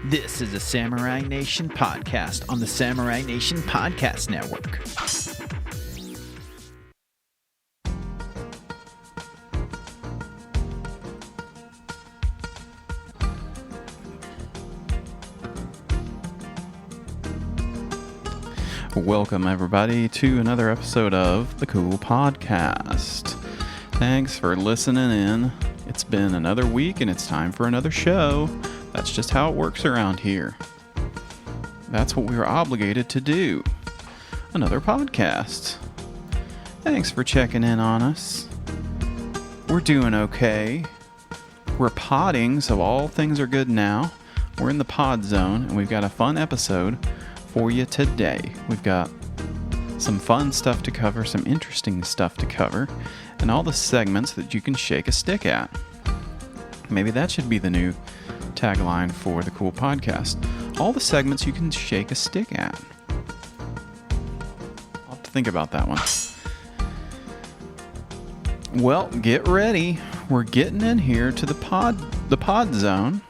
This is a Samurai Nation podcast on the Samurai Nation Podcast Network. Welcome, everybody, to another episode of The Cool Podcast. Thanks for listening in. It's been another week, and it's time for another show. That's just how it works around here. That's what we were obligated to do. Another podcast. Thanks for checking in on us. We're doing okay. We're podding, so all things are good now. We're in the pod zone, and we've got a fun episode for you today. We've got some fun stuff to cover, some interesting stuff to cover, and all the segments that you can shake a stick at. Maybe that should be the new tagline for the Cool Podcast. All the segments you can shake a stick at. I'll have to think about that one. Well, get ready. We're getting in here to the pod zone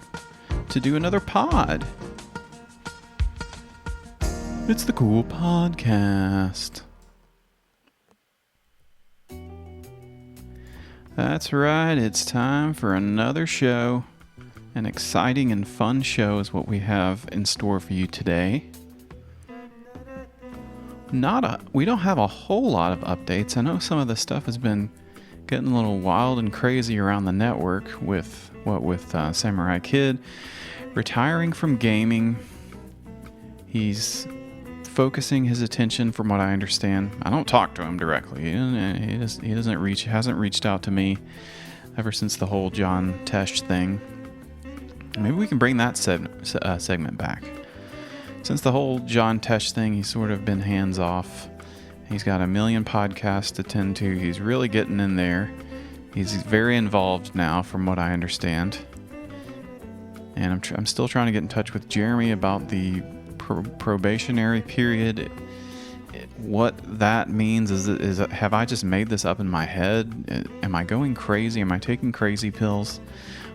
to do another pod. It's the Cool Podcast. That's right, it's time for another show. An exciting and fun show is what we have in store for you today. We don't have a whole lot of updates. I know some of the stuff has been getting a little wild and crazy around the network with Samurai Kid retiring from gaming. He's focusing his attention, from what I understand. I don't talk to him directly. He hasn't reached out to me ever since the whole John Tesh thing. Maybe we can bring that segment back. Since the whole John Tesh thing, he's sort of been hands off. He's got a million podcasts to tend to. He's really getting in there. He's very involved now, from what I understand. And I'm still trying to get in touch with Jeremy about the probationary period. What that means is have I just made this up in my head? Am I going crazy? Am I taking crazy pills?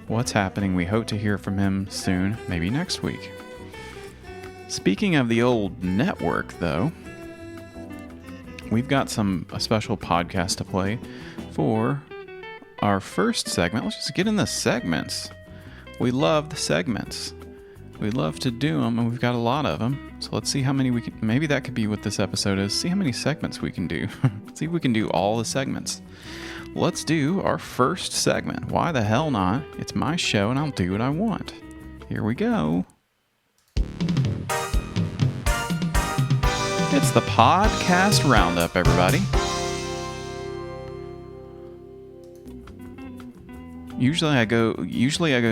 What's happening? We hope to hear from him soon, maybe next week. Speaking of the old network, though, we've got a special podcast to play for our first segment. Let's just get in the segments. We love the segments. We love to do them, and we've got a lot of them. So let's see how many we can. Maybe that could be what this episode is. See how many segments we can do. See if we can do all the segments. Let's do our first segment. Why the hell not? It's my show, and I'll do what I want. Here we go. It's the Podcast Roundup, everybody. Usually I go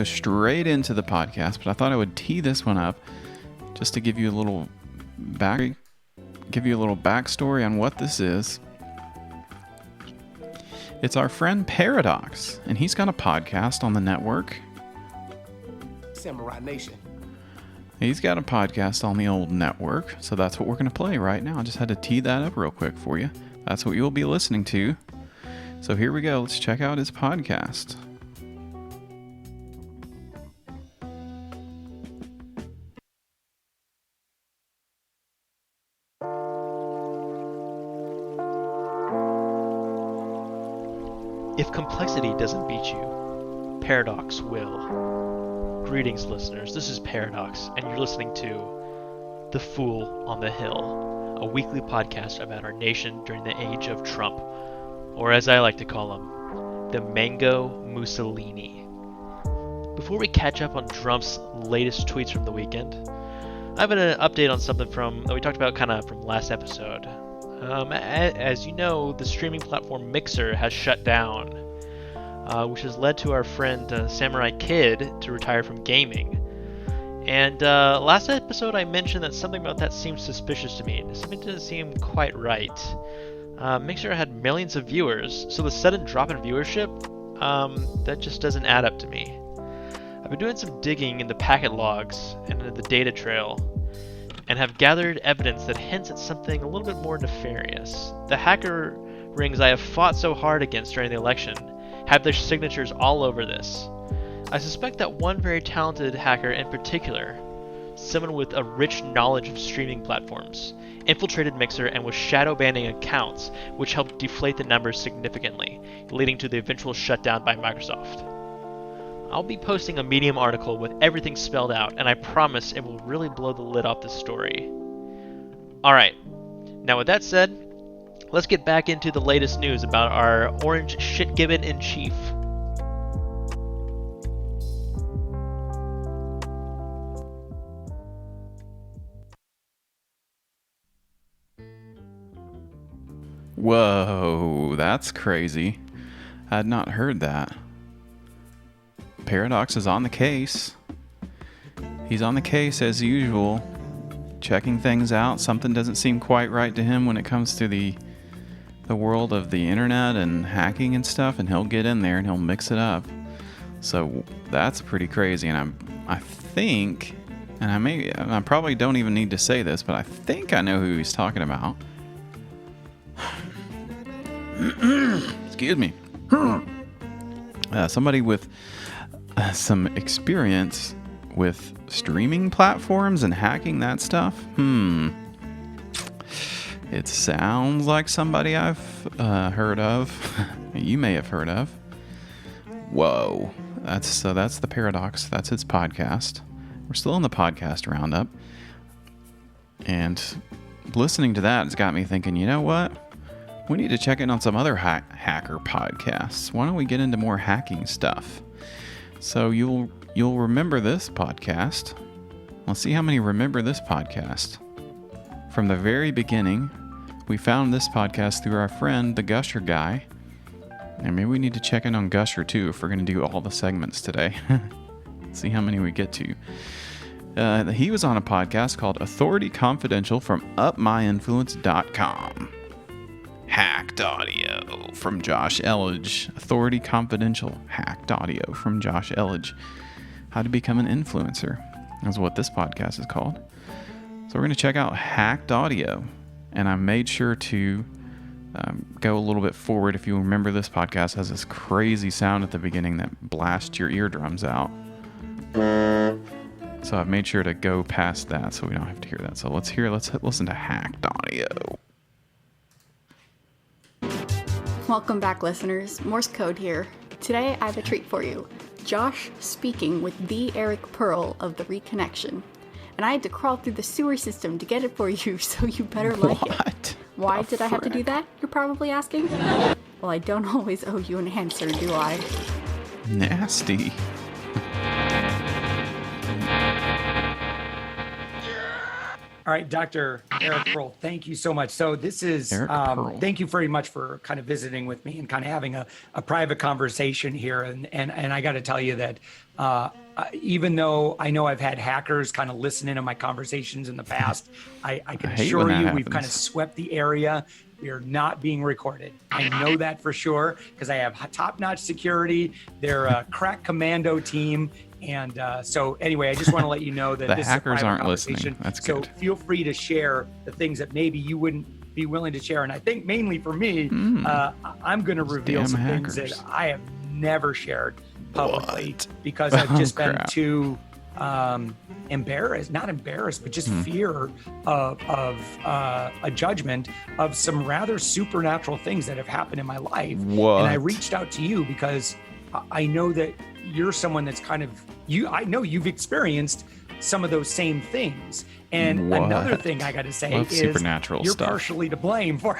straight into the podcast, but I thought I would tee this one up just to give you a little backstory on what this is. It's our friend Paradox, and he's got a podcast on the network. Samurai Nation. He's got a podcast on the old network, so that's what we're going to play right now. I just had to tee that up real quick for you. That's what you'll be listening to. So here we go. Let's check out his podcast. If complexity doesn't beat you, paradox will. Greetings, listeners. This is Paradox, and you're listening to The Fool on the Hill, a weekly podcast about our nation during the age of Trump, or as I like to call him, the Mango Mussolini. Before we catch up on Trump's latest tweets from the weekend, I have an update on something that we talked about kind of from last episode. As you know, the streaming platform Mixer has shut down, which has led to our friend Samurai Kid to retire from gaming. And last episode I mentioned that something about that seemed suspicious to me. Something didn't seem quite right. Mixer had millions of viewers, so the sudden drop in viewership, that just doesn't add up to me. I've been doing some digging in the packet logs and in the data trail, and have gathered evidence that hints at something a little bit more nefarious. The hacker rings I have fought so hard against during the election have their signatures all over this. I suspect that one very talented hacker in particular someone with a rich knowledge of streaming platforms, infiltrated Mixer and was shadow banning accounts, which helped deflate the numbers significantly, leading to the eventual shutdown by Microsoft. I'll be posting a Medium article with everything spelled out, and I promise it will really blow the lid off the story. Alright, now with that said, let's get back into the latest news about our orange shitgibbon in chief. Whoa, that's crazy. I had not heard that. Paradox is on the case. He's on the case as usual, checking things out. Something doesn't seem quite right to him when it comes to the world of the internet and hacking and stuff, and he'll get in there and he'll mix it up. So that's pretty crazy. And I think, and I probably don't even need to say this, but I think I know who he's talking about. Excuse me. Somebody with some experience with streaming platforms and hacking that stuff. It sounds like somebody I've heard of. You may have heard of. Whoa. That's the Paradox. That's its podcast. We're still in the podcast roundup. And listening to that has got me thinking, you know what? We need to check in on some other hacker podcasts. Why don't we get into more hacking stuff? So you'll remember this podcast. Let's see how many remember this podcast. From the very beginning, we found this podcast through our friend, the Gusher guy. And maybe we need to check in on Gusher too if we're going to do all the segments today. See how many we get to. He was on a podcast called Authority Confidential from UpMyInfluence.com. Hacked audio from Josh Elledge. Authority Confidential. Hacked audio from Josh Elledge. How to become an influencer. That's what this podcast is called. So we're going to check out Hacked Audio. And I made sure to go a little bit forward. If you remember, this podcast has this crazy sound at the beginning that blasts your eardrums out. So I've made sure to go past that so we don't have to hear that. So let's listen to Hacked Audio. Welcome back, listeners. Morse code here. Today I have a treat for you. Josh speaking with the Eric Pearl of The Reconnection. And I had to crawl through the sewer system to get it for you, so you better like it. Why did I have to do that, you're probably asking? Well, I don't always owe you an answer, do I? Nasty. All right, Dr. Eric Pearl, thank you so much. So this is, thank you very much for kind of visiting with me and kind of having a private conversation here. And I got to tell you that even though I know I've had hackers kind of listen into my conversations in the past, I can assure you we've kind of swept the area. We are not being recorded. I know that for sure because I have top-notch security. They're a crack commando team. And so anyway, I just want to let you know that the this hackers is a private aren't listening. That's good. So feel free to share the things that maybe you wouldn't be willing to share. And I think mainly for me, I'm going to reveal some things that I have never shared publicly because I've just been too embarrassed, not embarrassed, but just fear of a judgment of some rather supernatural things that have happened in my life. What? And I reached out to you because I know that you're someone that's kind of I know you've experienced some of those same things. And another thing I got to say is supernatural you're stuff. Partially to blame for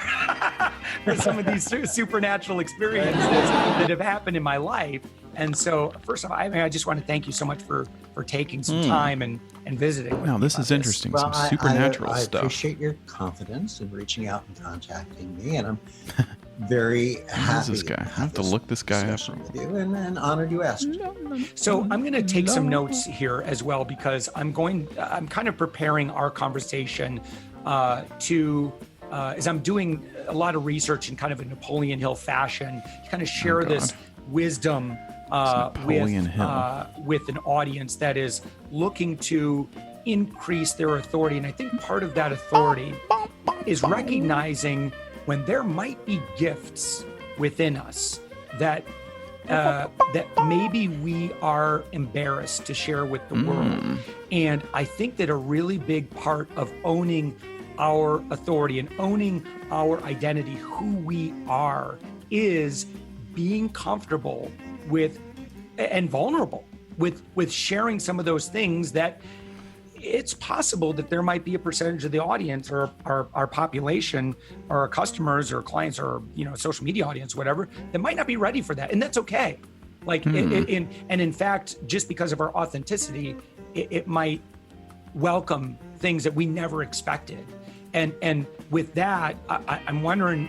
some of these supernatural experiences that have happened in my life. And so first of all, I just want to thank you so much for taking some time and visiting with me. Now, this is interesting. Well, some supernatural I stuff. I appreciate your confidence in reaching out and contacting me, and I'm very happy. This guy? I have to look this guy up. With you and honored you asked. So I'm going to take some notes here as well because I'm kind of preparing our conversation as I'm doing a lot of research in kind of a Napoleon Hill fashion, to kind of share this wisdom with an audience that is looking to increase their authority. And I think part of that authority is recognizing when there might be gifts within us that that maybe we are embarrassed to share with the world. And I think that a really big part of owning our authority and owning our identity, who we are, is being comfortable with and vulnerable with sharing some of those things that it's possible that there might be a percentage of the audience or our population or our customers or clients or, social media audience, whatever, that might not be ready for that. And that's okay. Like, and in fact, just because of our authenticity, it might welcome things that we never expected. And with that, I'm wondering,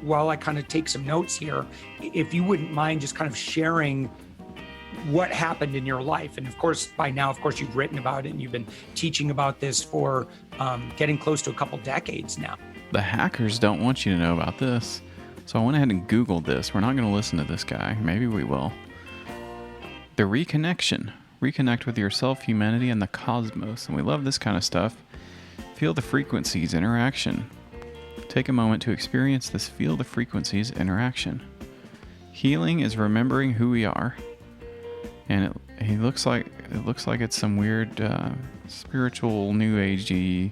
while I kind of take some notes here, if you wouldn't mind just kind of sharing what happened in your life. And of course, by now, you've written about it and you've been teaching about this for getting close to a couple decades now. The hackers don't want you to know about this. So I went ahead and Googled this. We're not going to listen to this guy. Maybe we will. The reconnection. Reconnect with yourself, humanity, and the cosmos. And we love this kind of stuff. Feel the frequencies interaction. Take a moment to experience this feel the frequencies interaction. Healing is remembering who we are. And it looks like it's some weird spiritual, new agey,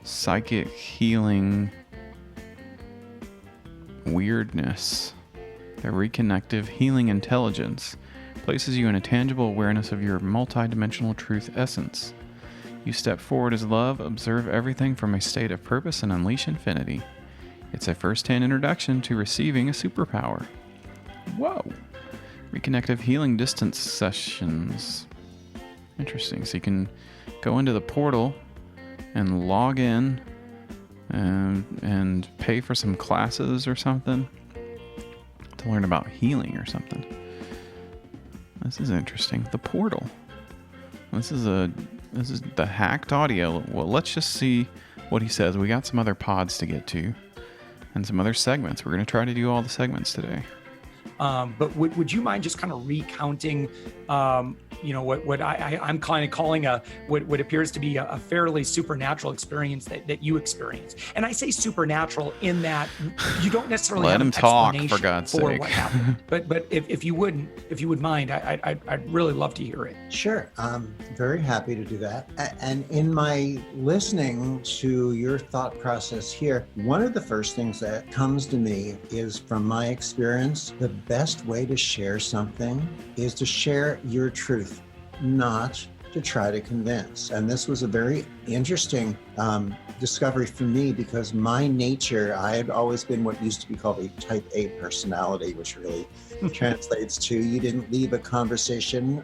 psychic healing weirdness. The reconnective healing intelligence places you in a tangible awareness of your multidimensional truth essence. You step forward as love, observe everything from a state of purpose, and unleash infinity. It's a first-hand introduction to receiving a superpower. Whoa! Reconnective healing distance sessions. Interesting. So you can go into the portal and log in and pay for some classes or something to learn about healing or something. This is interesting. The portal. This is the hacked audio. Well, let's just see what he says. We got some other pods to get to and some other segments. We're going to try to do all the segments today. But would you mind just kind of recounting, what I'm kind of calling what appears to be a fairly supernatural experience that you experienced? And I say supernatural in that you don't necessarily let have him an talk, explanation for God's for sake. what happened. But if you would mind, I'd really love to hear it. Sure, I'm very happy to do that. And in my listening to your thought process here, one of the first things that comes to me is, from my experience, the best way to share something is to share your truth, not to try to convince. And this was a very interesting discovery for me, because my nature, I had always been what used to be called a type A personality, which really translates to you didn't leave a conversation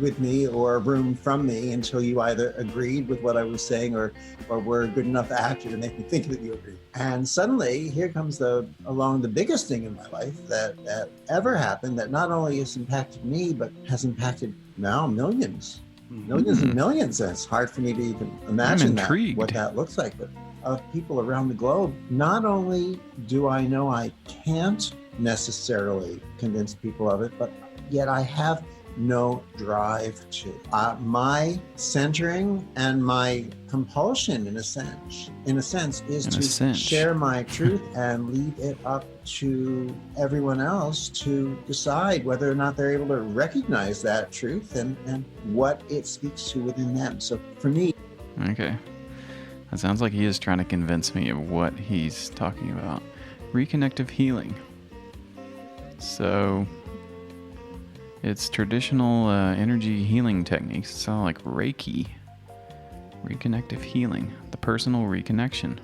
with me or a room from me until you either agreed with what I was saying or were a good enough actor to make me think that you agreed. And suddenly here comes along the biggest thing in my life that ever happened, that not only has impacted me, but has impacted now millions and millions. And it's hard for me to even imagine what that looks like, but of people around the globe. Not only do I know I can't necessarily convince people of it, but yet I have no drive to. My centering and my compulsion, in a sense, is to share my truth and leave it up to everyone else to decide whether or not they're able to recognize that truth and what it speaks to within them. So for me... Okay. That sounds like he is trying to convince me of what he's talking about. Reconnective healing. So... it's traditional energy healing techniques. It's all like Reiki. Reconnective healing. The personal reconnection.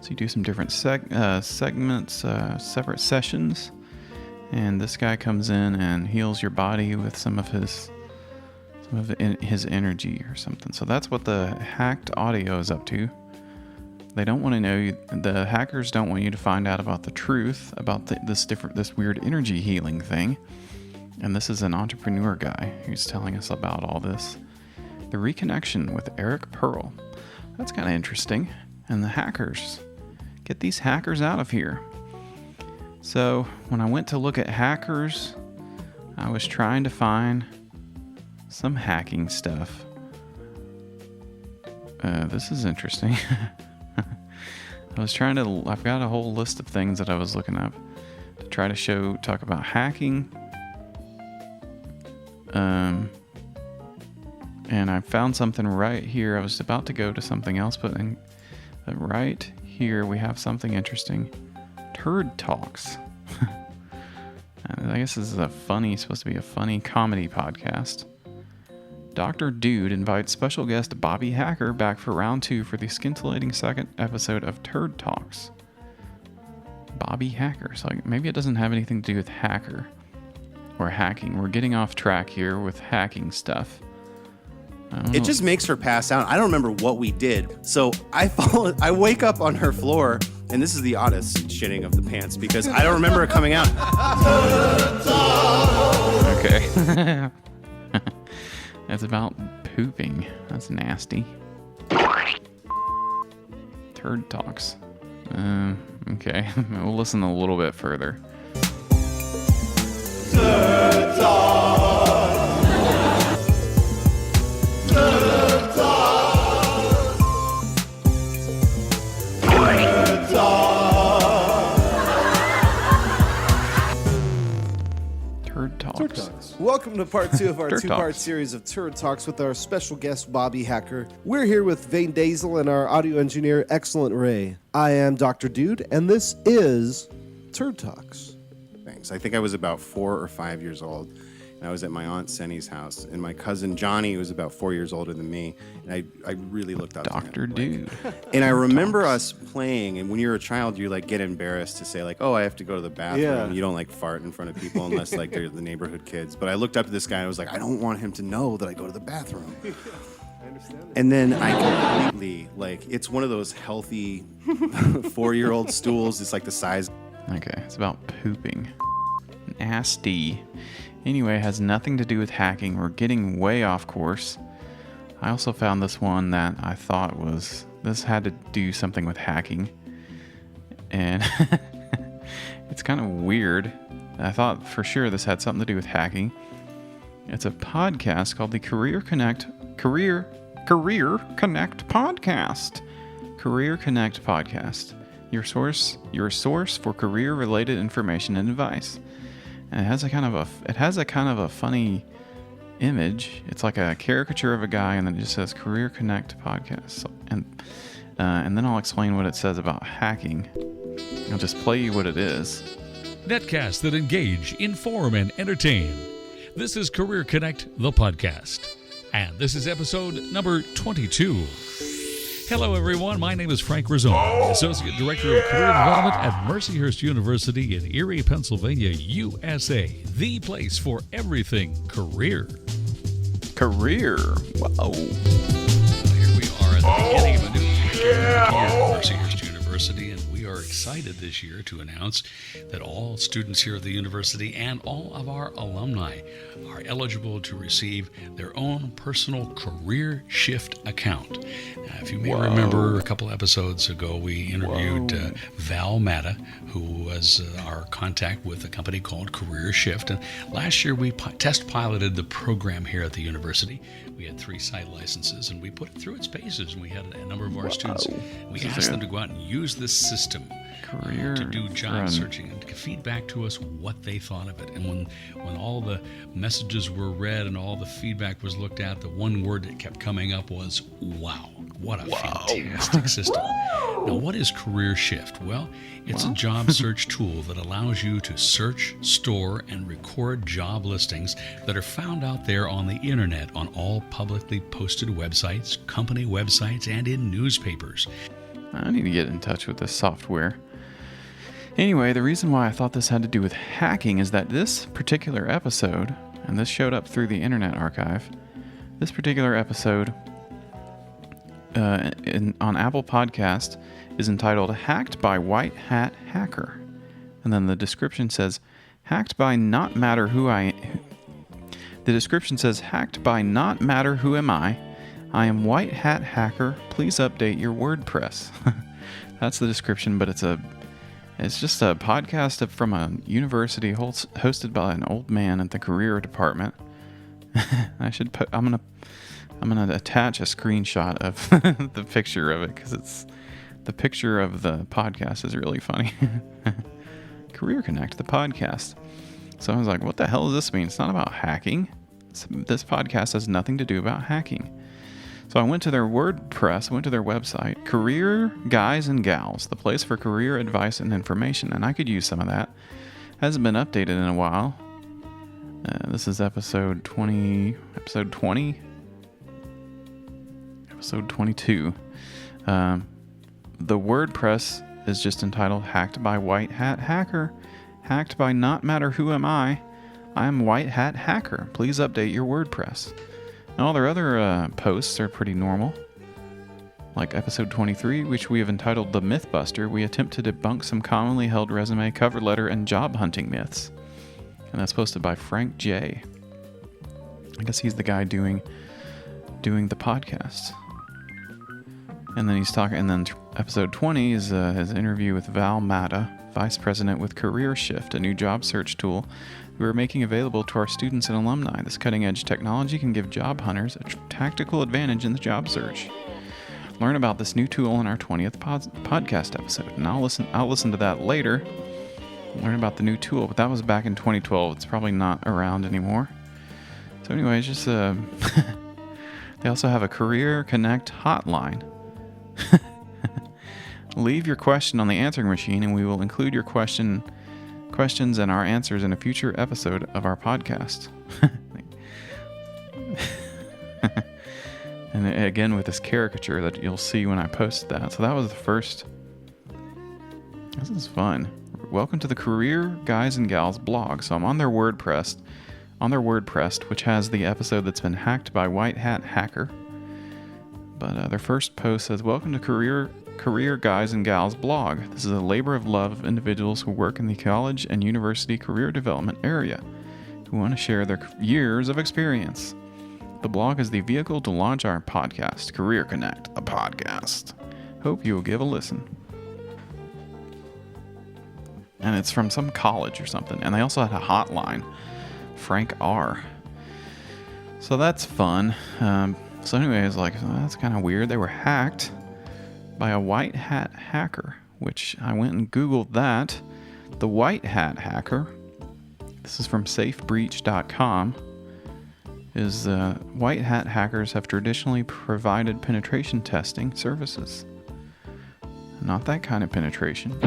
So you do some different segments, separate sessions. And this guy comes in and heals your body with some of his energy or something. So that's what the hacked audio is up to. They don't want to know the hackers don't want you to find out about the truth about this weird energy healing thing. And this is an entrepreneur guy who's telling us about all this. The reconnection with Eric Pearl. That's kind of interesting. And the hackers. Get these hackers out of here. So when I went to look at hackers, I was trying to find some hacking stuff. This is interesting. I've got a whole list of things that I was looking up. to try to talk about hacking. And I found something right here. I was about to go to something else, but right here we have something interesting. Turd Talks. I guess this is supposed to be a funny comedy podcast. Dr. Dude invites special guest Bobby Hacker back for round 2 for the scintillating second episode of Turd Talks. Bobby Hacker. So maybe it doesn't have anything to do with hacker or hacking. We're getting off track here with hacking stuff. It just makes her pass out. I don't remember what we did. So I wake up on her floor, and this is the oddest shitting of the pants because I don't remember it coming out. Okay. It's about pooping. That's nasty. Turd Talks. Okay. We'll listen a little bit further. Turd Talks. Turd Talks. Turd Talks. Turd Talks. Welcome to part 2 of our Turd two-part Talks. series of Turd Talks with our special guest, Bobby Hacker. We're here with Vane Dazel and our audio engineer, Excellent Ray. I am Dr. Dude, and this is Turd Talks. Thanks. I think I was about 4 or 5 years old, and I was at my Aunt Senny's house, and my cousin Johnny was about 4 years older than me, and I really looked up to him. Dr. Dude. And I remember us playing, and when you're a child, you like get embarrassed to say like, "Oh, I have to go to the bathroom." Yeah. You don't like fart in front of people unless like they're the neighborhood kids. But I looked up to this guy and I was like, I don't want him to know that I go to the bathroom. I understand that. And then I completely like it's one of those healthy 4-year-old stools. It's like the size. Okay, it's about pooping. Nasty. Anyway, it has nothing to do with hacking. We're getting way off course. I also found this one that I thought this had to do something with hacking. And it's kind of weird. I thought for sure this had something to do with hacking. It's a podcast called the Career Connect Podcast. Career Connect Podcast. Your source for career-related information and advice. And it has a kind of a funny image. It's like a caricature of a guy, and then it just says Career Connect Podcast. So, and then I'll explain what it says about hacking. I'll just play you what it is. Netcasts that engage, inform, and entertain. This is Career Connect, the podcast. And this is episode number 22. Hello, everyone. My name is Frank Rizzone, Associate Director of Career Development at Mercyhurst University in Erie, Pennsylvania, USA. The place for everything career. Career. Whoa. Here we are at the beginning of a new year at Mercyhurst University, and we are excited this year to announce that all students here at the university and all of our alumni are eligible to receive their own personal career shift account. Now, if you may remember, a couple episodes ago, we interviewed Val Matta, who was our contact with a company called Career Shift. And last year, we test piloted the program here at the university. We had 3 site licenses, and we put it through its paces. And we had a number of our students. We asked them to go out and use this system to do job searching and to feed back to us what they thought of it. And when all the messages were read and all the feedback was looked at, the one word that kept coming up was, wow. What a fantastic system. Now, what is Career Shift? Well, it's a job search tool that allows you to search, store, and record job listings that are found out there on the internet on all publicly posted websites, company websites, and in newspapers. I need to get in touch with this software. Anyway, the reason why I thought this had to do with hacking is that this particular episode, and this showed up through the Internet Archive, this particular episode on Apple Podcast is entitled Hacked by White Hat Hacker. And then the description says, hacked by not matter who I... The description says, hacked by not matter who am I am White Hat Hacker. Please update your WordPress. That's the description, but it's just a podcast from a university hosted by an old man at the career department. I'm gonna attach a screenshot of the picture of it because the picture of the podcast is really funny. Career Connect, the podcast. So I was like, what the hell does this mean? It's not about hacking. This podcast has nothing to do about hacking. So I went to their WordPress, I went to their website, Career Guys and Gals, the place for career advice and information. And I could use some of that. Hasn't been updated in a while. This is episode 22. The WordPress is just entitled Hacked by White Hat Hacker. Hacked by Not Matter Who Am I am White Hat Hacker. Please update your WordPress. And all their other posts are pretty normal. Like episode 23, which we have entitled The Mythbuster, we attempt to debunk some commonly held resume, cover letter, and job hunting myths. And that's posted by Frank J. I guess he's the guy doing the podcast. And then he's talking, and then episode 20 is his interview with Val Matta, Vice President with Career Shift, a new job search tool we are making available to our students and alumni. This cutting-edge technology can give job hunters a tactical advantage in the job search. Learn about this new tool in our 20th podcast episode, and I'll listen to that later. Learn about the new tool, but that was back in 2012. It's probably not around anymore. So anyways, just they also have a Career Connect hotline. Leave your question on the answering machine, and we will include your questions and our answers in a future episode of our podcast. And again, with this caricature that you'll see when I post that. So that was the first. This is fun. Welcome to the Career Guys and Gals blog. So I'm on their WordPress, which has the episode that's been hacked by White Hat Hacker. But their first post says, "Welcome to Career Guys and Gals blog. This is a labor of love of individuals who work in the college and university career development area, who want to share their years of experience. The blog is the vehicle to launch our podcast, Career Connect, a podcast. Hope you will give a listen." And it's from some college or something. And they also had a hotline, Frank R. So that's fun. So anyway, I was like, oh, that's kind of weird. They were hacked by a White Hat Hacker, which I went and Googled that. The White Hat Hacker, this is from safebreach.com, is White Hat hackers have traditionally provided penetration testing services. Not that kind of penetration.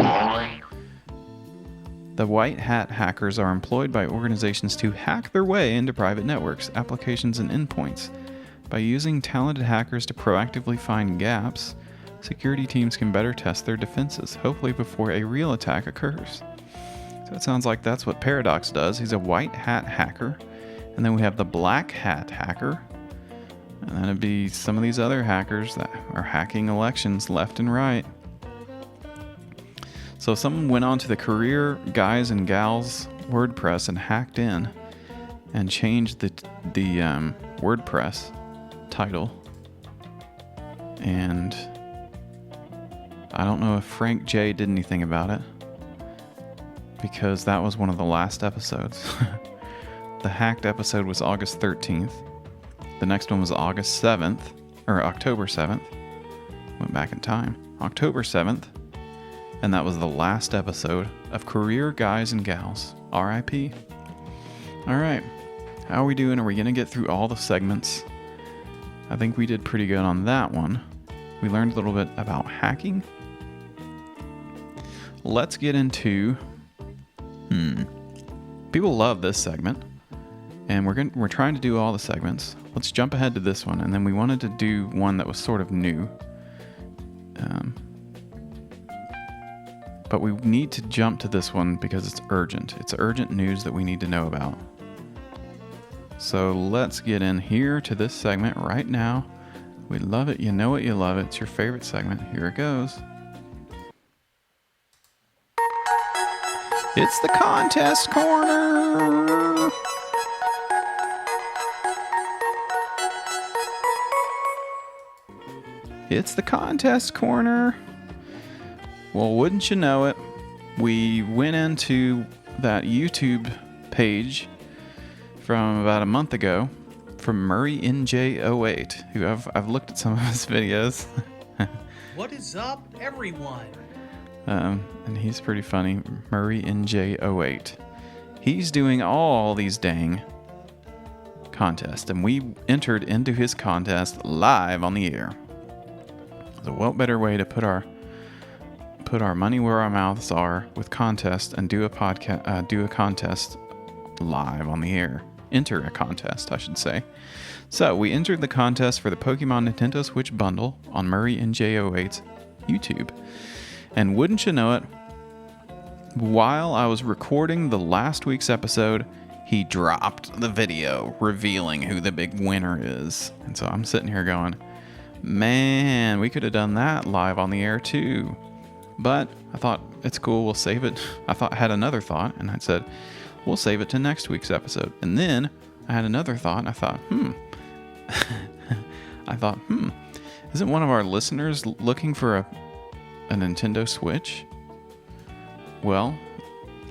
The White Hat hackers are employed by organizations to hack their way into private networks, applications, and endpoints. By using talented hackers to proactively find gaps, security teams can better test their defenses, hopefully before a real attack occurs. So it sounds like that's what Paradox does. He's a White Hat hacker. And then we have the Black Hat Hacker. And then it'd be some of these other hackers that are hacking elections left and right. So someone went on to the Career Guys and Gals WordPress and hacked in and changed the WordPress title. And I don't know if Frank J did anything about it, because that was one of the last episodes. The hacked episode was August 13th. The next one was August 7th, or October 7th. Went back in time. October 7th. And that was the last episode of Career Guys and Gals. R.I.P. Alright. How are we doing? Are we going to get through all the segments? I think we did pretty good on that one. We learned a little bit about hacking. Let's get into... People love this segment. And we're trying to do all the segments. Let's jump ahead to this one. And then we wanted to do one that was sort of new. But we need to jump to this one because it's urgent. It's urgent news that we need to know about. So let's get in here to this segment right now. We love it. You know it. You love it. It's your favorite segment. Here it goes. It's the contest corner. It's the contest corner. Well, wouldn't you know it, we went into that YouTube page from about a month ago from Murray NJ08, who I've looked at some of his videos. What is up, everyone? And he's pretty funny. Murray NJ08. He's doing all these dang contests, and we entered into his contest live on the air. So what better way to put our money where our mouths are with contests and do a contest live on the air. Enter a contest, I should say. So we entered the contest for the Pokemon Nintendo Switch bundle on Murray NJ08's YouTube. And wouldn't you know it, while I was recording the last week's episode, he dropped the video revealing who the big winner is. And so I'm sitting here going, man, we could have done that live on the air too. But I thought, it's cool, we'll save it. I had another thought, and I said, we'll save it to next week's episode. And then I had another thought, and I thought, isn't one of our listeners looking for a Nintendo Switch? Well,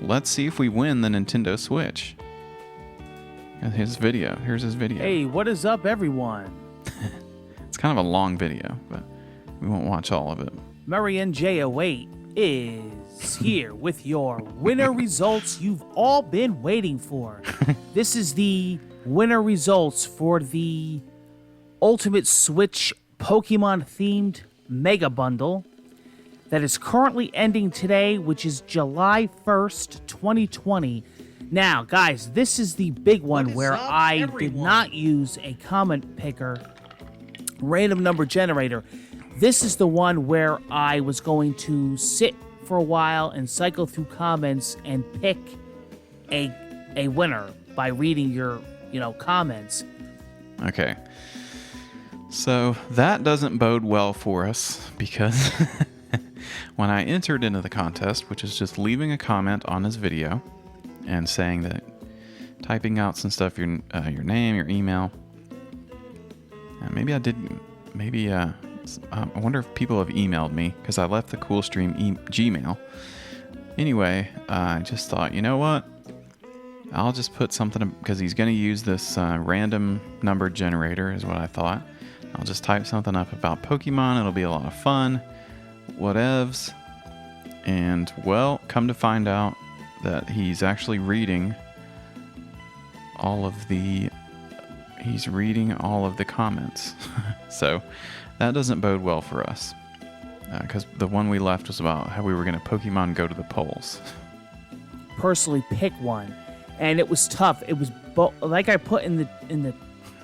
let's see if we win the Nintendo Switch. And here's his video. Hey, what is up, everyone? It's kind of a long video, but we won't watch all of it. Murray NJ08 is here with your winner results you've all been waiting for. This is the winner results for the Ultimate Switch Pokemon-themed Mega Bundle that is currently ending today, which is July 1st, 2020. Now, guys, this is the big one where I did not use a comment picker random number generator. This is the one where I was going to sit for a while and cycle through comments and pick a winner by reading your, comments. Okay. So that doesn't bode well for us because when I entered into the contest, which is just leaving a comment on his video and saying that, typing out some stuff, your name, your email. Maybe I didn't. Maybe I wonder if people have emailed me because I left the CoolStream Gmail. Anyway, I just thought, you know what? I'll just put something because he's going to use this random number generator, is what I thought. I'll just type something up about Pokemon. It'll be a lot of fun. Whatevs. And, well, come to find out that he's actually reading all of the comments. So that doesn't bode well for us. Because the one we left was about how we were going to Pokemon go to the polls. Personally pick one. And it was tough. It was like I put in the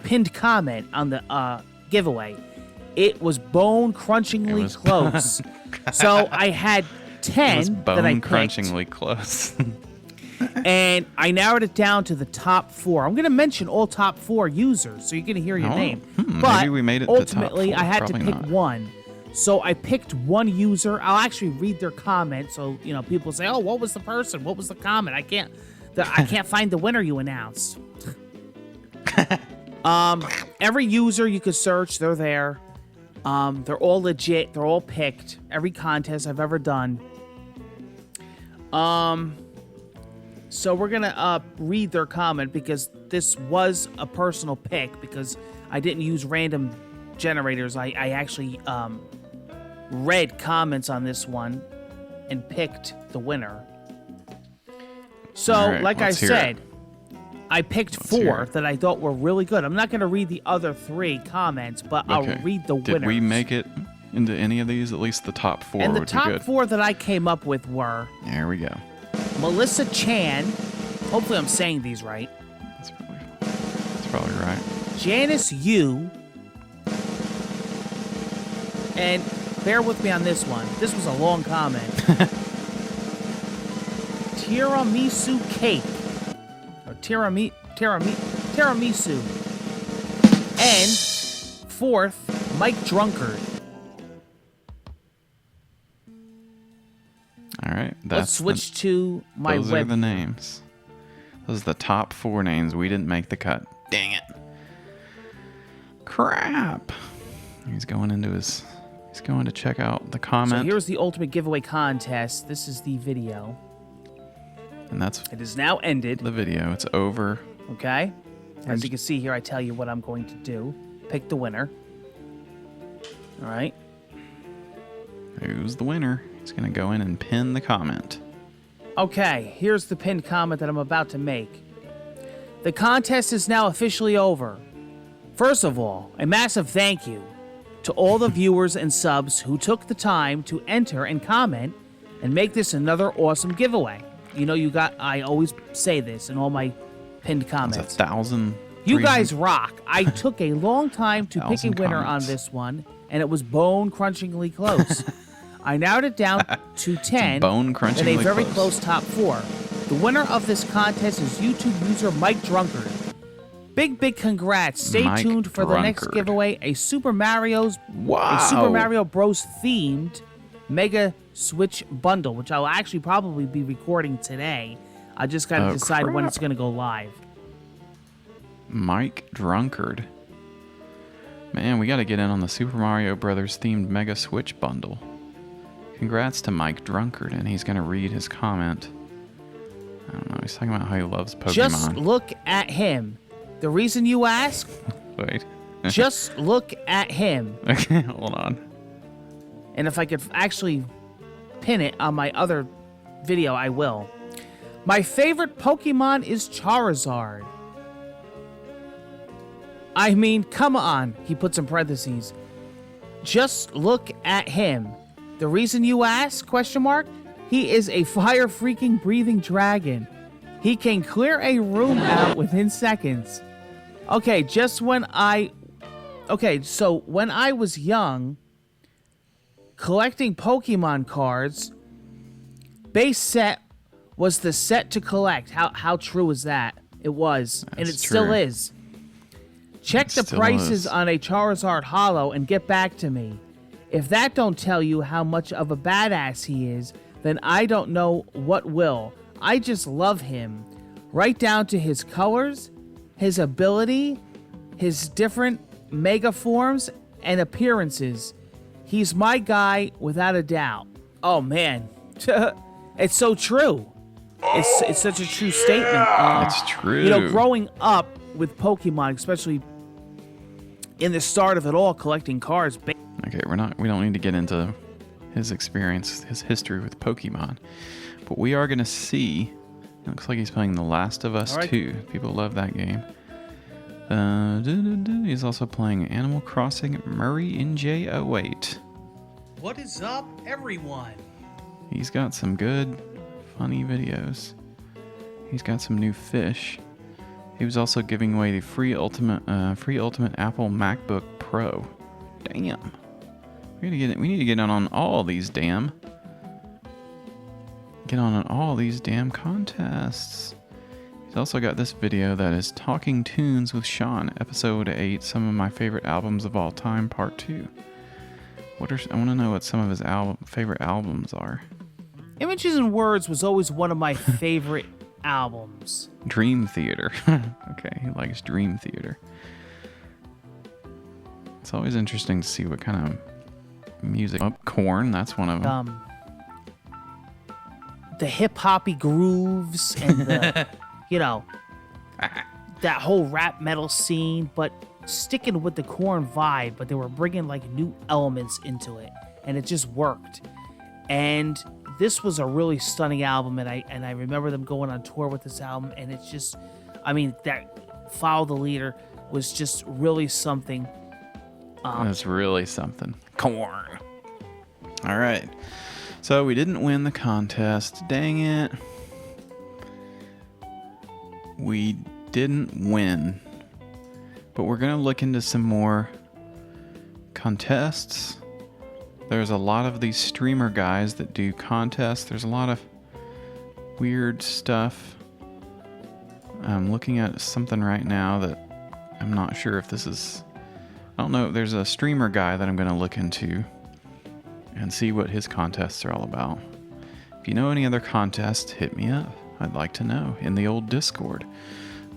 pinned comment on the giveaway. It was bone-crunchingly close. So I had 10 that I picked. Bone-crunchingly close. And I narrowed it down to the top 4. I'm going to mention all top 4 users, so you're going to hear your name. But maybe we made it ultimately, to the top 4. I had Probably to pick not. one. So I picked one user. I'll actually read their comment, so people say, "Oh, what was the person? What was the comment?" I can't find the winner you announced. Every user you could search, they're there. They're all legit. They're all picked. Every contest I've ever done. So we're gonna read their comment because this was a personal pick because I didn't use random generators. I actually read comments on this one and picked the winner. So, right, like I let's hear said, it. I picked hear 4 it. that I thought were really good. I'm not going to read the other 3 comments, but I'll read the winners. Did we make it into any of these? At least the top 4 And the would be top good. 4 that I came up with were There we go. Melissa Chan. Hopefully I'm saying these right. That's probably right. Janice Yu. And bear with me on this one. This was a long comment. Tiramisu cake. Or tiramisu. And 4th, Mike Drunkard. All right. Let's switch to my Those web. are the names. Those are the top 4 names. We didn't make the cut. Dang it. Crap. He's going to check out the comment. So here's the ultimate giveaway contest. This is the video. And that's It is now ended. the video. It's over. Okay? As you can see here, I tell you what I'm going to do. Pick the winner. All right. Who's the winner? He's going to go in and pin the comment. Okay, here's the pinned comment that I'm about to make. The contest is now officially over. First of all, a massive thank you to all the viewers and subs who took the time to enter and comment and make this another awesome giveaway. You know, I always say this in all my pinned comments. That's 1,000. You guys rock. I took a long time to pick a winner comments. on this one, and it was bone-crunchingly close. I narrowed it down to 10, bone-crunchingly and a very close. close top 4. The winner of this contest is YouTube user Mike Drunkard. Big congrats. Stay Mike tuned for the next Drunkard. giveaway, a Super Mario Bros. Themed Mega Switch bundle, which I'll actually probably be recording today. I just got to decide when crap. it's going to go live. Mike Drunkard. Man, we got to get in on the Super Mario Brothers themed Mega Switch bundle. Congrats to Mike Drunkard, and he's going to read his comment. I don't know. He's talking about how he loves Pokemon. Just look at him. The reason you ask? Wait. Just look at him. Okay, hold on. And if I could actually pin it on my other video, I will. My favorite Pokemon is Charizard. I mean, come on, he puts in parentheses. Just look at him. The reason you ask, ? He is a fire-freaking breathing dragon. He can clear a room out within seconds. Okay, so when I was young, collecting Pokemon cards, base set was the set to collect. How true is that? It was, and it still true. is. Check the still prices is. on a Charizard Holo and get back to me. If that don't tell you how much of a badass he is, then I don't know what will. I just love him. Right down to his colors, his ability, his different mega forms, and appearances. He's my guy without a doubt. Oh man, it's so true. It's such a true statement. It's true. You know, growing up with Pokemon, especially in the start of it all, collecting cards. Okay, we don't need to get into his experience, his history with Pokemon. But we are going to see, it looks like he's playing The Last of Us 2. People love that game. He's also playing Animal Crossing Murray NJ08. What is up, everyone? He's got some good, funny videos. He's got some new fish. He was also giving away the free ultimate Apple MacBook Pro. Damn. We need to get on all these damn. Get on all these damn contests. He's also got this video that is Talking Tunes with Sean, episode 8, some of my favorite albums of all time, part 2. I want to know what some of his favorite albums are. Images and Words was always one of my favorite albums. Dream Theater. Okay, he likes Dream Theater. It's always interesting to see what kind of music. Oh, Korn, that's one of them. The hip-hoppy grooves and the, you know, that whole rap metal scene, but sticking with the Korn vibe, but they were bringing like new elements into it, and it just worked. And this was a really stunning album, and I remember them going on tour with this album, and it's just, I mean, that Follow the Leader was just really something. That's really something. Korn. All right. So we didn't win the contest. Dang it. We didn't win. But we're going to look into some more contests. There's a lot of these streamer guys that do contests. There's a lot of weird stuff. I'm looking at something right now that I'm not sure if this is... I don't know. There's a streamer guy that I'm going to look into and see what his contests are all about. If you know any other contests, hit me up. I'd like to know in the old Discord.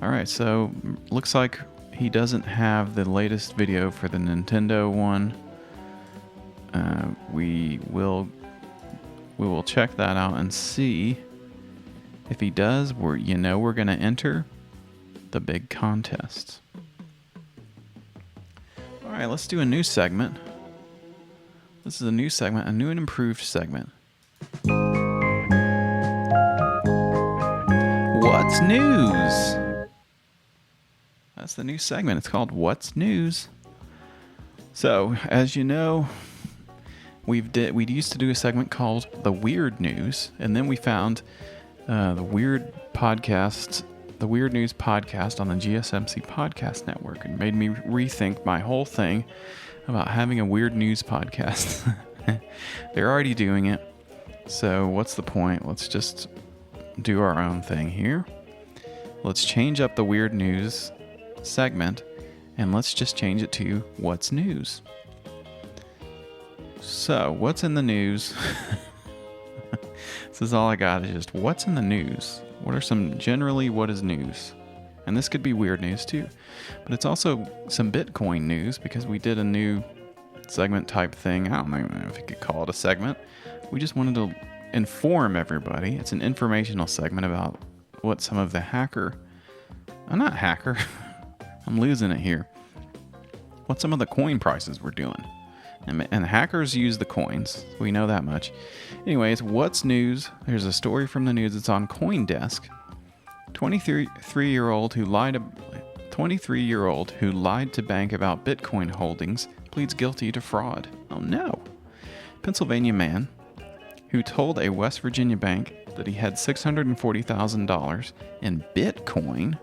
All right, so looks like he doesn't have the latest video for the Nintendo one. We will check that out and see if he does. We're going to enter the big contest. All right, let's do a new segment. This is a new segment, a new and improved segment. What's News? That's the new segment. It's called What's News. So, as you know, we used to do a segment called The Weird News, and then we found the Weird News podcast on the GSMC Podcast Network, and made me rethink my whole thing about having a weird news podcast. They're already doing it, so what's the point? Let's just do our own thing here. Let's change up the weird news segment, and let's just change it to What's News. So, what's in the news? This is all I got, is just what's in the news. What are some generally what is news? And this could be weird news too. But it's also some Bitcoin news, because we did a new segment type thing. I don't know if you could call it a segment. We just wanted to inform everybody. It's an informational segment about what some of the I'm losing it here. What some of the coin prices were doing. And hackers use the coins. We know that much. Anyways, what's news? There's a story from the news. It's on CoinDesk. 23-year-old who lied to bank about Bitcoin holdings pleads guilty to fraud. Oh no. Pennsylvania man who told a West Virginia bank that he had $640,000 in Bitcoin.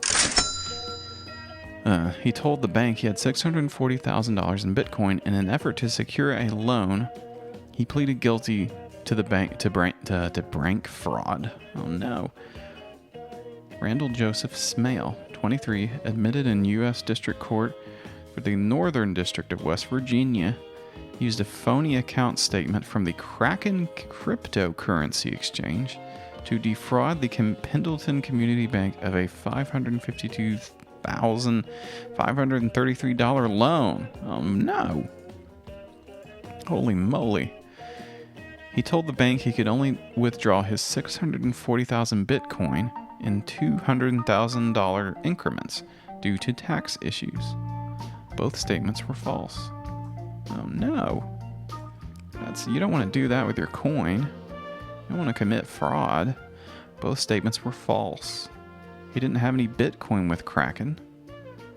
He told the bank he had $640,000 in Bitcoin in an effort to secure a loan. He pleaded guilty to the bank to bank fraud. Oh no. Randall Joseph Smale, 23, admitted in U.S. District Court for the Northern District of West Virginia, used a phony account statement from the Kraken cryptocurrency exchange to defraud the Pendleton Community Bank of a $552,533 loan. Oh no. Holy moly. He told the bank he could only withdraw his 640,000 Bitcoin in $200,000 increments due to tax issues. Both statements were false. Oh no. You don't want to do that with your coin. You don't want to commit fraud. Both statements were false. He didn't have any Bitcoin with Kraken.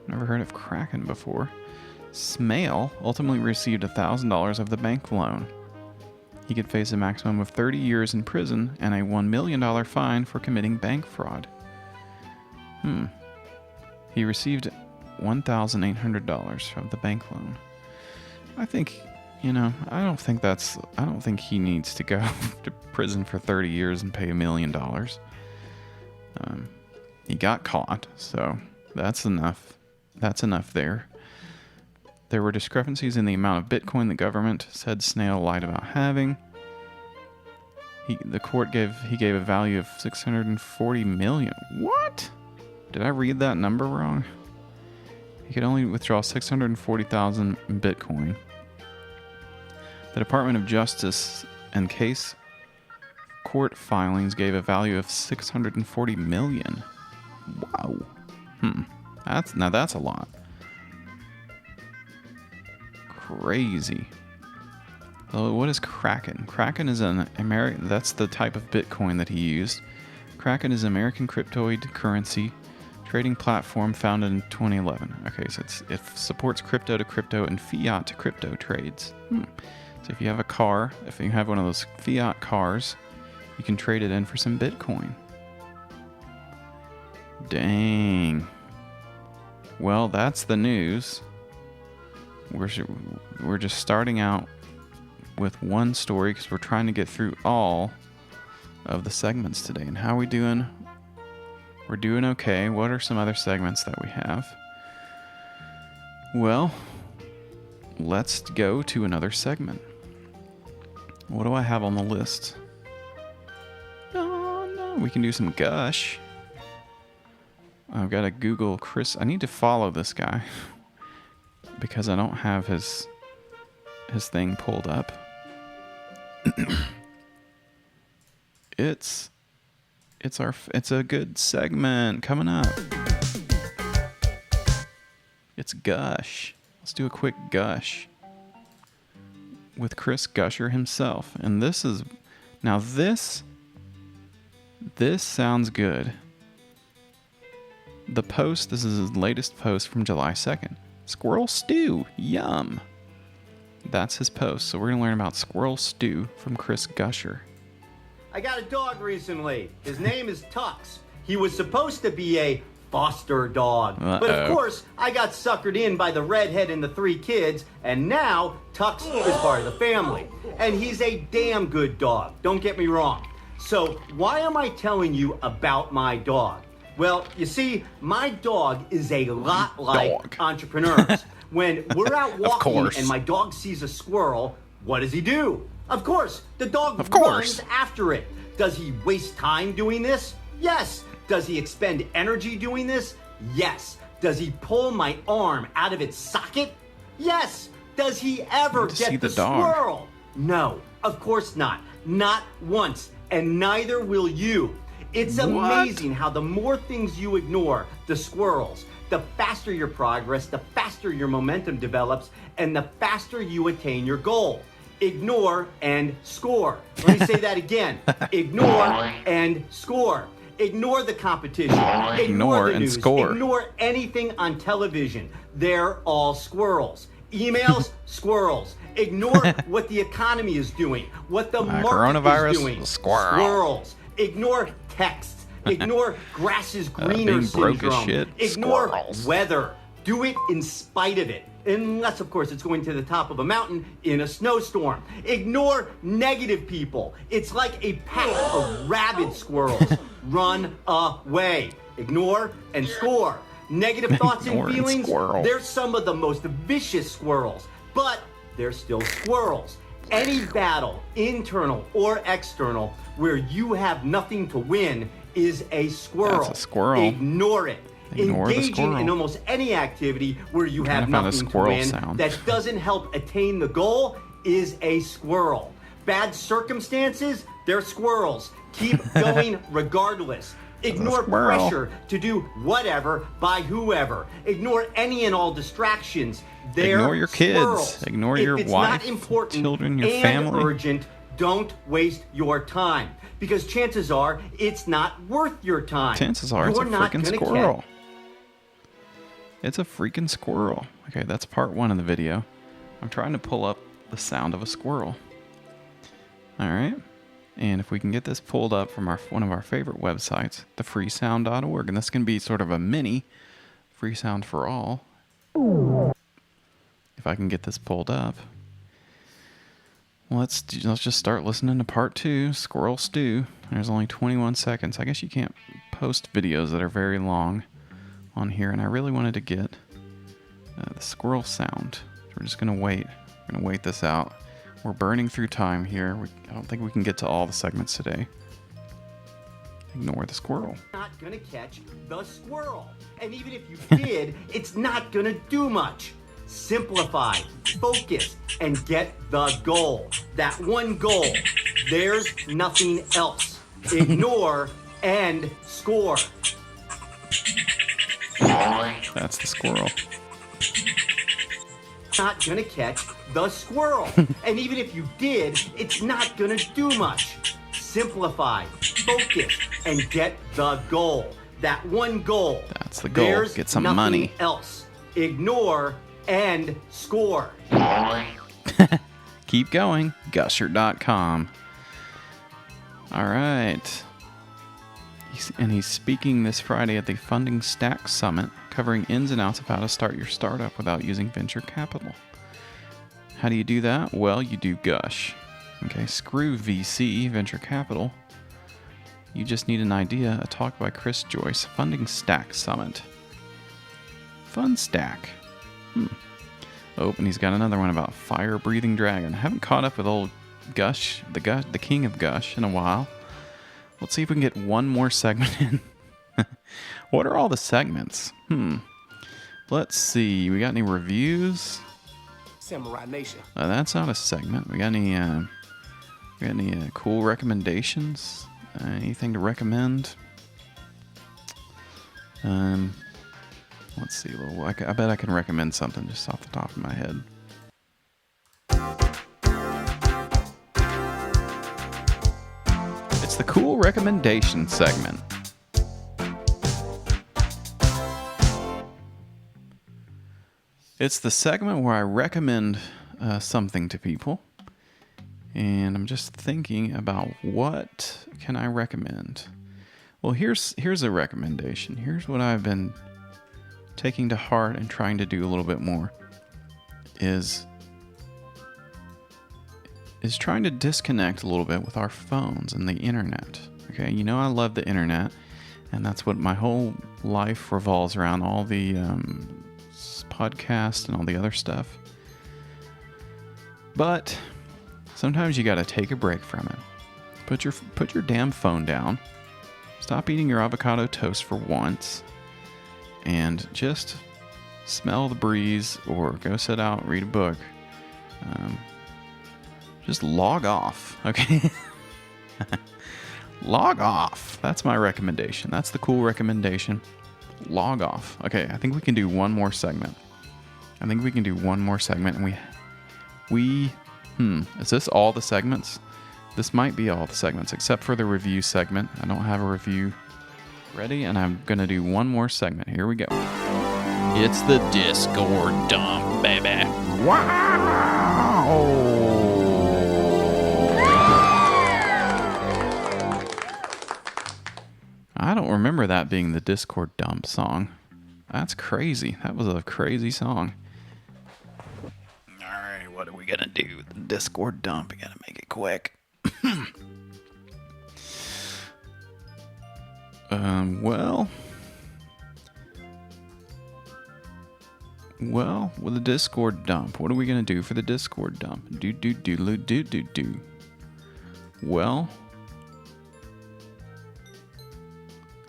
Never heard of Kraken before. Smale ultimately received $1,000 of the bank loan. He could face a maximum of 30 years in prison and a $1 million fine for committing bank fraud. He received $1,800 from the bank loan. I think, I don't think he needs to go to prison for 30 years and pay $1 million. He got caught, so that's enough. That's enough there. There were discrepancies in the amount of Bitcoin the government said Smale lied about having. The court gave a value of $640 million. What? Did I read that number wrong? He could only withdraw $640,000 in Bitcoin. The Department of Justice and case court filings gave a value of $640 million. Wow. That's a lot. Crazy. So what is Kraken? Kraken is that's the type of Bitcoin that he used. Kraken is an American cryptocurrency trading platform founded in 2011. Okay, so it supports crypto to crypto and fiat to crypto trades. So if you have if you have one of those fiat cars, you can trade it in for some Bitcoin. Dang. Well, that's the news. We're just starting out with one story because we're trying to get through all of the segments today. And how are we doing? We're doing okay. What are some other segments that we have? Well, let's go to another segment. What do I have on the list? No, we can do some Gush. I've got to Google Chris. I need to follow this guy because I don't have his thing pulled up. It's a good segment coming up. It's Gush. Let's do a quick Gush with Chris Gusher himself. And this sounds good. the post, this is his latest post from July 2nd. Squirrel stew, yum. That's his post. So we're going to learn about squirrel stew from Chris Gusher. I got a dog recently. His name is Tux. He was supposed to be a foster dog. But of course, I got suckered in by the redhead and the 3 kids, and now Tux is part of the family. And he's a damn good dog, don't get me wrong. So why am I telling you about my dog? Well, you see, my dog is a lot like entrepreneurs. When we're out walking and my dog sees a squirrel, what does he do? Of course, the dog runs after it. Does he waste time doing this? Yes. Does he expend energy doing this? Yes. Does he pull my arm out of its socket? Yes. Does he ever get the squirrel? No, of course not. Not once. And neither will you. It's amazing how the more things you ignore, the squirrels, the faster your progress, the faster your momentum develops, and the faster you attain your goal. Ignore and score. Let me say that again. Ignore and score. Ignore the competition. Ignore the news. Ignore anything on television. They're all squirrels. Emails, squirrels. Ignore what the economy is doing, what the market is doing. Squirrels. Ignore texts. Ignore grass is greener syndrome. Ignore weather. Do it in spite of it. Unless, of course, it's going to the top of a mountain in a snowstorm. Ignore negative people. It's like a pack of rabid squirrels. Run away. Ignore and score. Negative thoughts and feelings, they're some of the most vicious squirrels, but they're still squirrels. Any battle, internal or external, where you have nothing to win is a squirrel. That's a squirrel. Ignore it. Engaging in almost any activity where you have nothing to win that doesn't help attain the goal is a squirrel. Bad circumstances, they're squirrels. Keep going regardless. Ignore pressure to do whatever by whoever. Ignore any and all distractions. Ignore your squirrels. kids. Ignore your wife, not important children, your and family. Urgent, don't waste your time. Because chances are it's not worth your time. Chances are it's a freaking squirrel. It's a freaking squirrel. Okay, that's part 1 of the video. I'm trying to pull up the sound of a squirrel. All right. And if we can get this pulled up from one of our favorite websites, thefreesound.org, and this can be sort of a mini free sound for all. If I can get this pulled up. Let's just start listening to part 2, Squirrel Stew. There's only 21 seconds. I guess you can't post videos that are very long on here, and I really wanted to get the squirrel sound. So we're just gonna wait. We're gonna wait this out. We're burning through time here. I don't think we can get to all the segments today. Ignore the squirrel. Not gonna catch the squirrel. And even if you did, it's not gonna do much. Simplify, focus, and get the goal. That one goal. There's nothing else. Ignore and score. That's the squirrel. Not gonna catch the squirrel. And even if you did, it's not gonna do much. Simplify, focus, and get the goal. That one goal. That's the goal. There's get some nothing money. Else. Ignore and score. Keep going. Gusher.com. All right. He's speaking this Friday at the Funding Stack Summit, covering ins and outs of how to start your startup without using venture capital. How do you do that? Well, you do Gush. Okay, screw VC, venture capital. You just need an idea. A talk by Chris Joyce, Funding Stack Summit. Fun Stack. Oh, and he's got another one about fire-breathing dragon. I haven't caught up with old Gush, the king of Gush, in a while. Let's see if we can get one more segment in. What are all the segments? Let's see. We got any reviews? Samurai Nation. That's not a segment. We got any cool recommendations? Anything to recommend? Let's see. I bet I can recommend something just off the top of my head. It's the cool recommendation segment. It's the segment where I recommend something to people. And I'm just thinking about what can I recommend. Well, here's a recommendation. Here's what I've been taking to heart and trying to do a little bit more. Is trying to disconnect a little bit with our phones and the internet. Okay, you know I love the internet, and that's what my whole life revolves around, all the podcasts and all the other stuff. But sometimes you gotta take a break from it. Put your damn phone down. Stop eating your avocado toast for once, and just smell the breeze or go sit out, read a book. Just log off, okay? Log off. That's my recommendation. That's the cool recommendation. Log off. Okay, I think we can do one more segment. And is this all the segments? This might be all the segments, except for the review segment. I don't have a review ready, and I'm gonna do one more segment. Here we go. It's the Discord dump, baby. Wow! I don't remember that being the Discord dump song. That's crazy. That was a crazy song. Alright, what are we gonna do with the Discord dump? We gotta make it quick. Well, with the Discord dump, what are we gonna do for the Discord dump? Do. Well,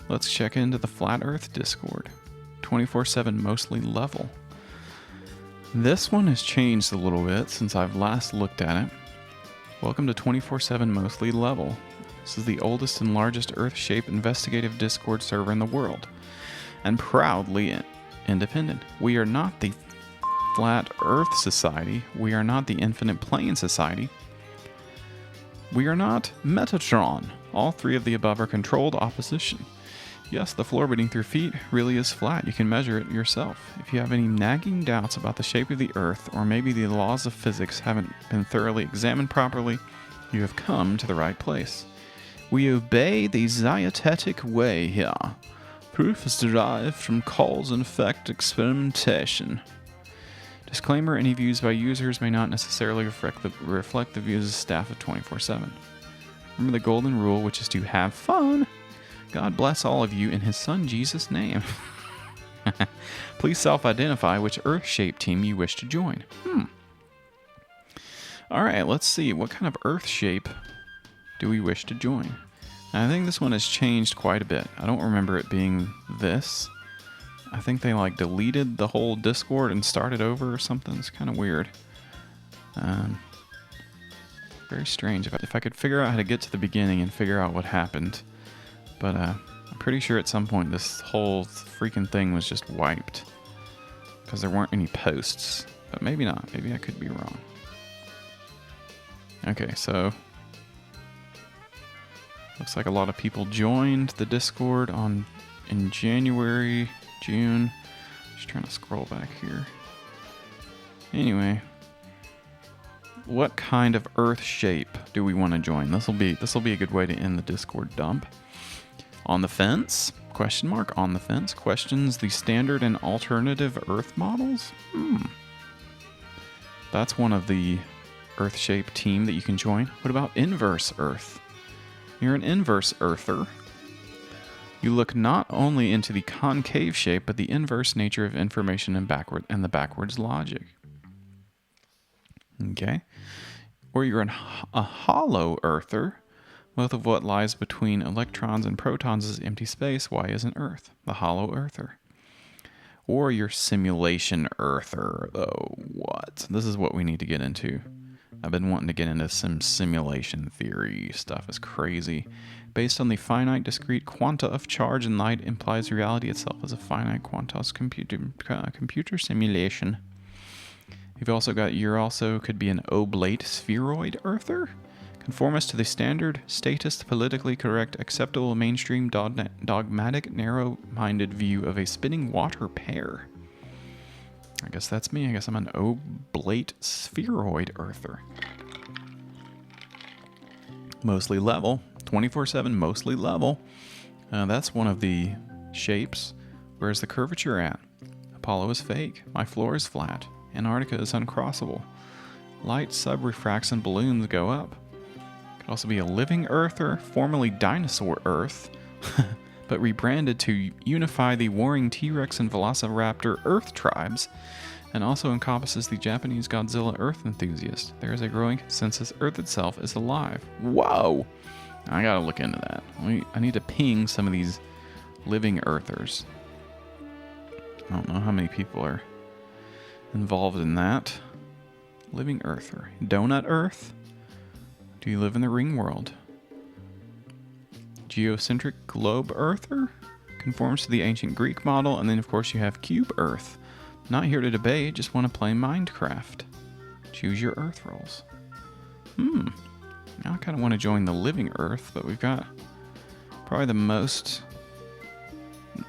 let's check into the Flat Earth Discord. 24/7 mostly level. This one has changed a little bit since I've last looked at it. Welcome to 24/7 mostly level. This is the oldest and largest Earth-shaped investigative Discord server in the world, and proudly independent. We are not the Flat Earth Society. We are not the Infinite Plane Society. We are not Metatron. All three of the above are controlled opposition. Yes, the floor beneath your feet really is flat. You can measure it yourself. If you have any nagging doubts about the shape of the Earth, or maybe the laws of physics haven't been thoroughly examined properly, you have come to the right place. We obey the Ziotetic way here. Proof is derived from cause and effect experimentation. Disclaimer, any views by users may not necessarily reflect the views of staff of 24/7. Remember the golden rule, which is to have fun. God bless all of you in his son Jesus' name. Please self-identify which Earth-shaped team you wish to join. Alright, let's see. What kind of Earth shape do we wish to join? I think this one has changed quite a bit. I don't remember it being this. I think they deleted the whole Discord and started over or something. It's kind of weird. Very strange. If I could figure out how to get to the beginning and figure out what happened. But I'm pretty sure at some point this whole freaking thing was just wiped. Because there weren't any posts. But maybe not. Maybe I could be wrong. Okay, so looks like a lot of people joined the Discord in January, June. Just trying to scroll back here. Anyway, what kind of Earth shape do we want to join? This will be a good way to end the Discord dump. On the fence? Question mark. On the fence. Questions the standard and alternative Earth models? That's one of the Earth shape team that you can join. What about inverse Earth? You're an inverse Earther. You look not only into the concave shape, but the inverse nature of information and the backwards logic. Okay. Or you're a hollow Earther. Both of what lies between electrons and protons is empty space. Why isn't Earth? The hollow Earther. Or you're simulation Earther. Oh, what? This is what we need to get into. I've been wanting to get into some simulation theory stuff. Is crazy. Based on the finite discrete quanta of charge and light implies reality itself as a finite quantized computer simulation. You're also could be an oblate spheroid Earther. Conformist to the standard, statist, politically correct, acceptable, mainstream, dogmatic, narrow-minded view of a spinning water pair. I guess that's me. I guess I'm an oblate spheroid earther. Mostly level. 24/7, mostly level. That's one of the shapes. Where's the curvature at? Apollo is fake. My floor is flat. Antarctica is uncrossable. Light subrefracts and balloons go up. Could also be a living earther, formerly dinosaur Earth, but rebranded to unify the warring T-Rex and Velociraptor Earth tribes, and also encompasses the Japanese Godzilla Earth enthusiast. There is a growing consensus Earth itself is alive. Whoa! I gotta look into that. I need to ping some of these living earthers. I don't know how many people are involved in that. Living earther. Donut Earth? Do you live in the ring world? Geocentric globe earther? Conforms to the ancient Greek model. And then of course you have cube earth. Not here to debate, just want to play Minecraft. Choose your earth rolls. Now I kind of want to join the living earth, but we've got probably the most...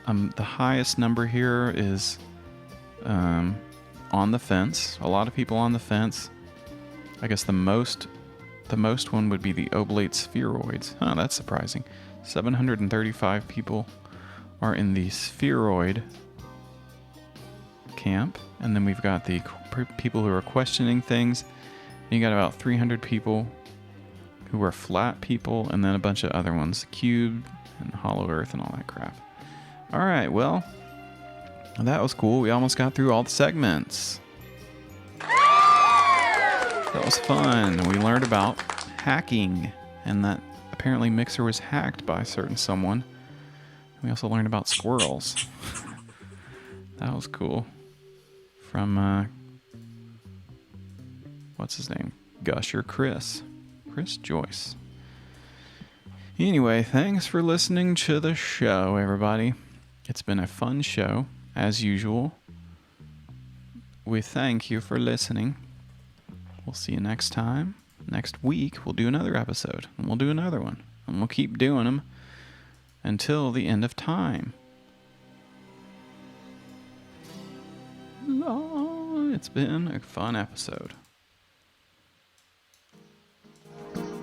the highest number here is on the fence. A lot of people on the fence. I guess the most one would be the oblate spheroids. Huh, that's surprising. 735 people are in the spheroid camp, and then we've got the people who are questioning things. And you got about 300 people who are flat people, and then a bunch of other ones, cube and hollow earth and all that crap. All right, well, that was cool. We almost got through all the segments. That was fun. We learned about hacking, and that apparently Mixer was hacked by a certain someone. We also learned about squirrels. That was cool. From, what's his name? Gusher Chris Joyce. Anyway, thanks for listening to the show, everybody. It's been a fun show, as usual. We thank you for listening. We'll see you next time. Next week, we'll do another episode, and we'll do another one, and we'll keep doing them until the end of time. It's been a fun episode.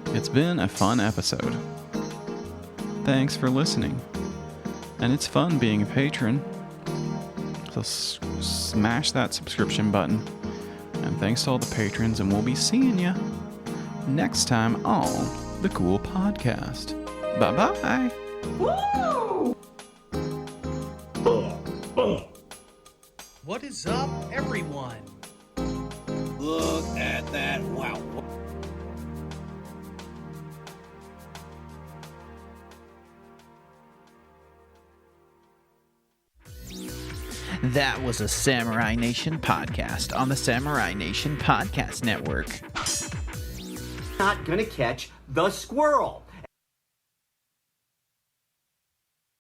It's been a fun episode. Thanks for listening. And it's fun being a patron. So smash that subscription button. And thanks to all the patrons, and we'll be seeing you next time on The Cool Podcast. Bye-bye. Woo! What is up, everyone? Look at that. Wow. That was a Samurai Nation podcast on the Samurai Nation Podcast Network. Not gonna catch the squirrel.